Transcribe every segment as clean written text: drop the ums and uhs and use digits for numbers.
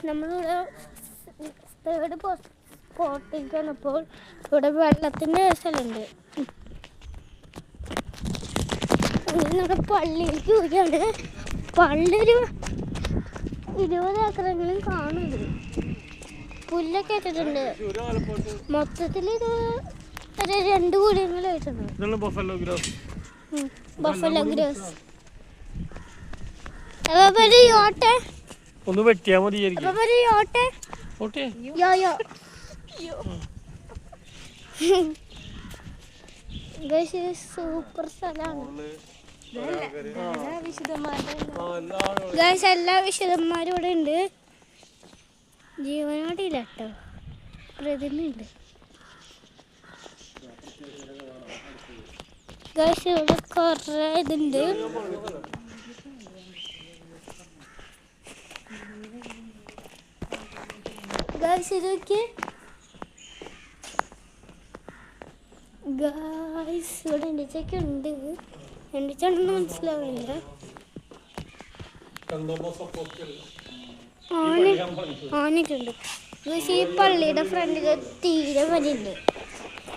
നമ്മളിവിടെ തേർഡ് സ്പോട്ടിലേക്ക് വന്നപ്പോൾ ഇവിടെ വെള്ളത്തിൻ്റെ സ്ഥലമുണ്ട്. നമ്മുടെ പള്ളിയിലേക്ക് പോവുകയാണ്. പള്ളി ഒരു 20 ഏക്കറെങ്കിലും കാണുന്നത്. പുല്ലൊക്കെ ഇട്ടിട്ടുണ്ട്. മൊത്തത്തിൽ ഇത് ഒരു 2 കൂടിയങ്ങളായിട്ടുണ്ട്. Buffalo grass. ഒന്ന് വെട്ടിയാ മതി. സൂപ്പർ സ്ഥലമാണ്. എല്ലാ വിശുദ്ധന്മാരും ഇവിടെ ഉണ്ട്. ജീവനോടില്ല കേട്ടോ, പ്രതിമയുണ്ട്. ഇവിടെ കുറേ ഇതുണ്ട്. ഇതൊക്കെ ഇവിടെ എണ്ണിച്ചൊക്കെ ഉണ്ട്. എണ്ണിച്ചാണെന്ന് മനസ്സിലാവില്ല. ആണിട്ടുണ്ട്. പക്ഷേ ഈ പള്ളിയുടെ ഫ്രണ്ടിൽ തീരെ വലുണ്ട്.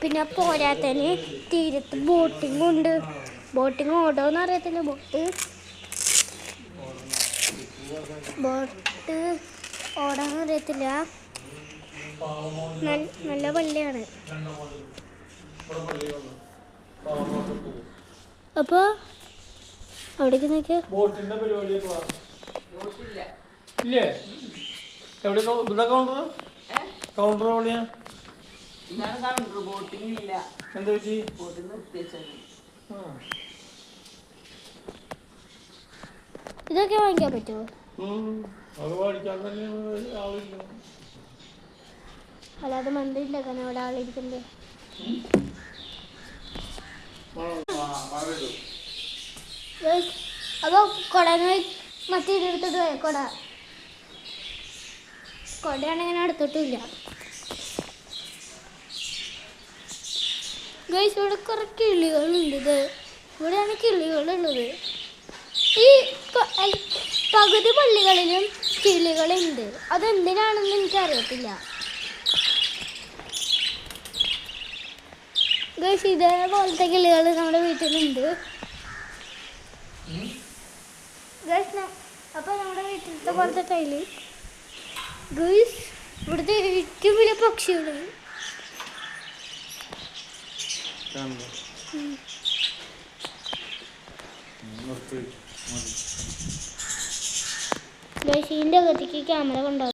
പിന്നെ പോരാത്തതിന് തീരത്ത് ബോട്ടിംഗ് ഉണ്ട്. ബോട്ടിങ് ഓടോന്ന് അറിയത്തില്ല. ബോട്ട് ഓടാന്ന് അറിയത്തില്ല. നല്ല പള്ളിയാണ്. അപ്പൊ അവിടേക്ക് നോക്കിയ ഇതൊക്കെ വാങ്ങിക്കാൻ പറ്റുമോ? അല്ലാതെ മന്തി ഉണ്ടാക്കാൻ അവിടെ ആളിരിക്കണ്ടേ? അപ്പൊ കൊടന്ന് മറ്റേ ഇതെടുത്തിട്ട് പോയ കൊടയാണെങ്കിൽ എടുത്തിട്ടില്ല. ഗൈസ് ഇവിടെ കുറെ കിളികളുണ്ട്. ഇവിടെയാണ് കിളികളുള്ളത്. ഈ പകുതി പള്ളികളിലും കിളികളുണ്ട്. അതെന്തിനാണെന്ന് എനിക്കറിയത്തില്ല. ഗൈസ് ഇതേപോലത്തെ കിളികൾ നമ്മുടെ വീട്ടിലുണ്ട്. ഗൈസ് അപ്പൊ നമ്മുടെ വീട്ടിലത്തെ പോലത്തെ ടൈല് ഗൈസ് ഇവിടുത്തെ ഏറ്റവും വലിയ പക്ഷികള്. ഗൈസ് ഇതിൻ്റെ അകത്തേക്ക് ക്യാമറ കൊണ്ടുപോകും.